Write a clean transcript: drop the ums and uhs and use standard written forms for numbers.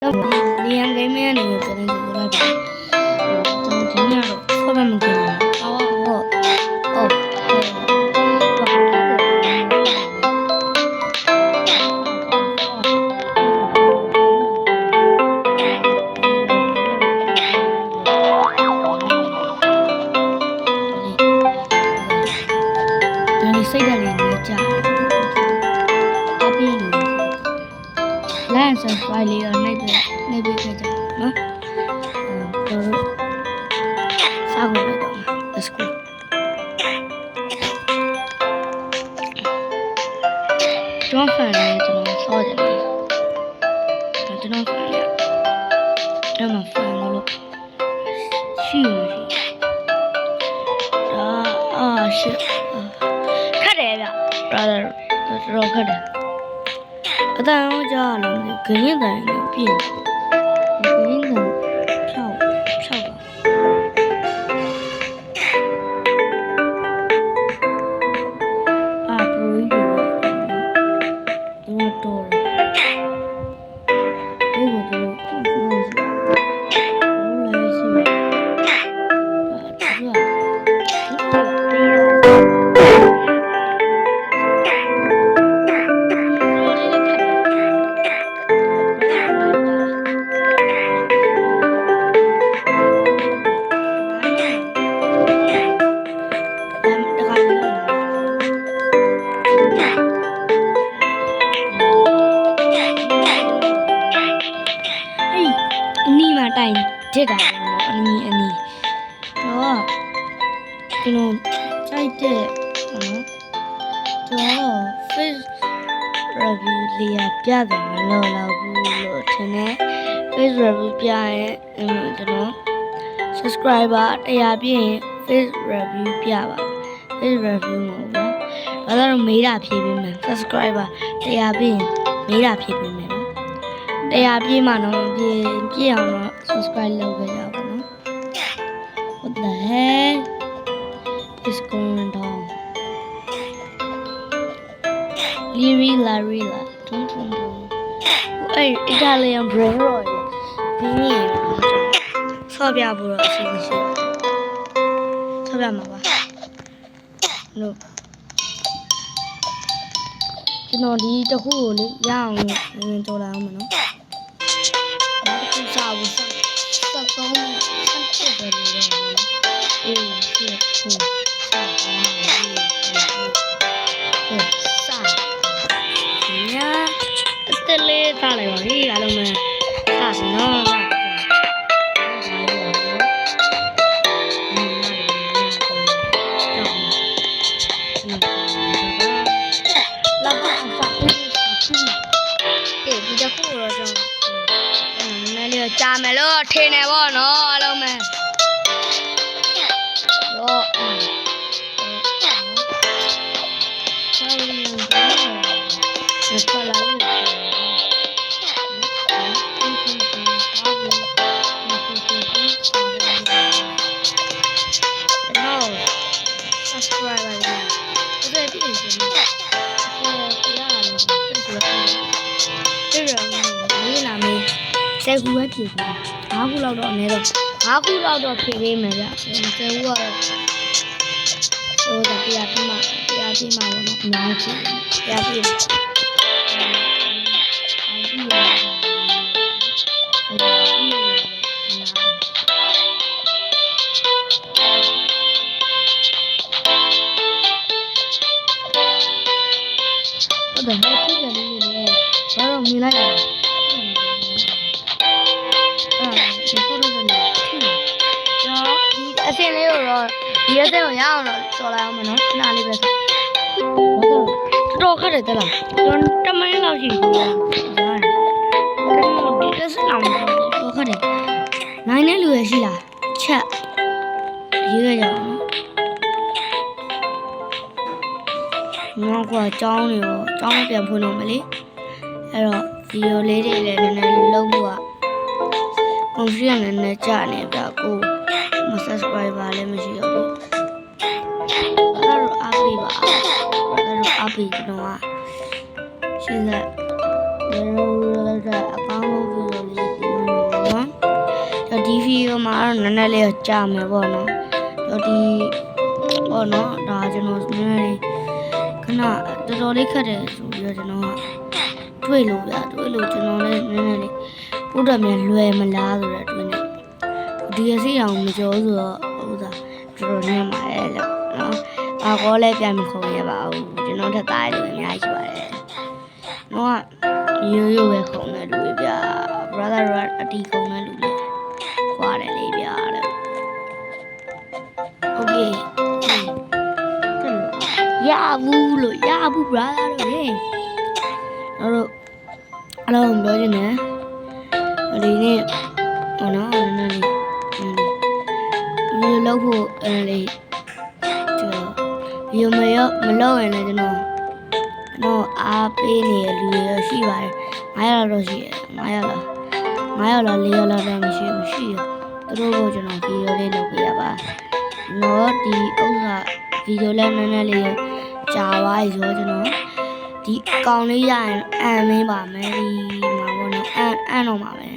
Liam game and you can do that. Don't you know? Problem again. Say that in the chat. Lance and Riley are maybe better, no? That's cool. Don't find it on solid. I don't find it. I'm a fan. Look. Shit. Cut it, brother. That's all cut it. But then I'm just going to be going to did I any so you know I did so fish review the piada lola bulo tene fish review piada you know subscriber 100ပြည့်ရင် fish review ပြပါ fish review မဟုတ်ဘူး။ဘာလို့မေးတာဖြေပေးမယ် subscriber 100ပြည့်ရင်မေးတာဖြေပေးမယ်နော်။100ပြည့်မှတော့ပြည့်အောင်တော့ subscribe လုပ်ခဲ့ကြပါနော် What the heck is going on Lila don't hey Italian brain roll ဒီနေ့ဆော့ပြဖို့တော့အစီအစဉ်ရှိဆော့ပြမှာပါ no ကျွန်တော်ဒီတစ်ခုကိုလေရအောင်ဝင်ကြော်လာအောင်မနော်နောက်တစ်ခုစားဖို့ဆက်သုံးဆက်တယ်လို့တော့အေးဖြစ်ဟုတ်စားညာတလေးစားလိုက်ပါဟေးအားလုံးပဲစားပြီနော်ကြာမယ်လို့ထင်နေပေါ့နော်အားလုံးပဲရောဆက်လာလို့subscribe ပါဒါပြည့်နေတယ်10ခုပဲဖြည့်ပေး5ခုလောက်တော့အနည်းဆုံး5ခုလောက်တော့ဖြည့်ပေးမယ်ဗျ10ခုကတော့ဟိုဒါတရားပြမှာပေါ့နော်အများကြီးတရားပြည့်ဟုတ်တယ်ဟိုကြည့်တယ်လေဘာလို့မြင်လိုက်လဲအစင်လေးကိုတော့ဒီအစင်ကိုရအောင်တော့ကြော်လိုက်အောင်မနော်ခဏလေးပဲဆိုတော်ခက်တယ်တဲ့လားကျွန်တော်10မိနစ်လောက်ရှိပြီဒီလက်စအောင်တော်ခက်တယ်နိုင်တဲ့လူရရှိလားချက်ရေးရကြအောင်နော်ကွာကြောင်းနေရောကြောင်းပြန်ဖွင့်တော့မလေးအဲ့တော့ဗီဒီယိုလေးတွေလည်းနည်းနည်းလုံးဖို့ကကွန်ဖီရနည်းနည်းကြာနေပြကိုsubscriber လည်းမရှိတော့ဘူး။ဘာလို့အားပေးပါ။အားပေးကျွန်တော်ကရှင်းတဲ့ အကောင်းဆုံးဗီဒီယိုလေး ဟိုမှာတော့နည်းနည်းလေးကြာမယ်ပေါ့နော်တော့ဒီပေါ့နော်ဒါကျွန်တော်နည်းနည်းခဏတော်တော်လေးခက်တယ်ဆိုပြီးတော့ကျွန်တော်ကတွေ့လို့ကျွန်တော်လည်းနည်းနည်းလေးပို့တော့မြန်လွယ်မလားဆိုတော့တွေ့နေဒီအစီအောင်မကြောဆိုတော့ဟိုသာတော်တော်နဲ့မှာလေလို့နော်ဘာကောလဲပြန်မခုံရပါဘူးကျွန်တော်ထက်သားတယ်အများကြီးရှိပါတယ်တော့ရိုးရိုးပဲခုံတဲ့လူတွေဗျာ brother အတီခုံတဲ့လူတွေခွာတယ်လေဗျာတဲ့ okay ရဘူးလို့ရဘူး brother တို့ရေတို့အလုံးပြောချင်တယ်ဒီနေ့ဟောနော်နည်းနည်းလေးလောက်ဖို့လေးကျွန်တော်မလောက်ရင်လည်းကျွန်တော်အားပေးနေတဲ့လူတွေတော့ရှိပါတယ်900တော့ရှိတယ်900လား400လောက်တော့မရှိရသူတို့ကိုကျွန်တော်ဗီဒီယိုလေးလုပ်ပေးရပါတော့ဒီဥစ္စာဗီဒီယိုလည်းနည်းနည်းလေးကြာသွားပြီဆိုတော့ကျွန်တော်ဒီအကောင်လေးရရင်အန်မင်းပါမယ်ဒီမှာပေါ့နော်အန်တော့ပါမယ်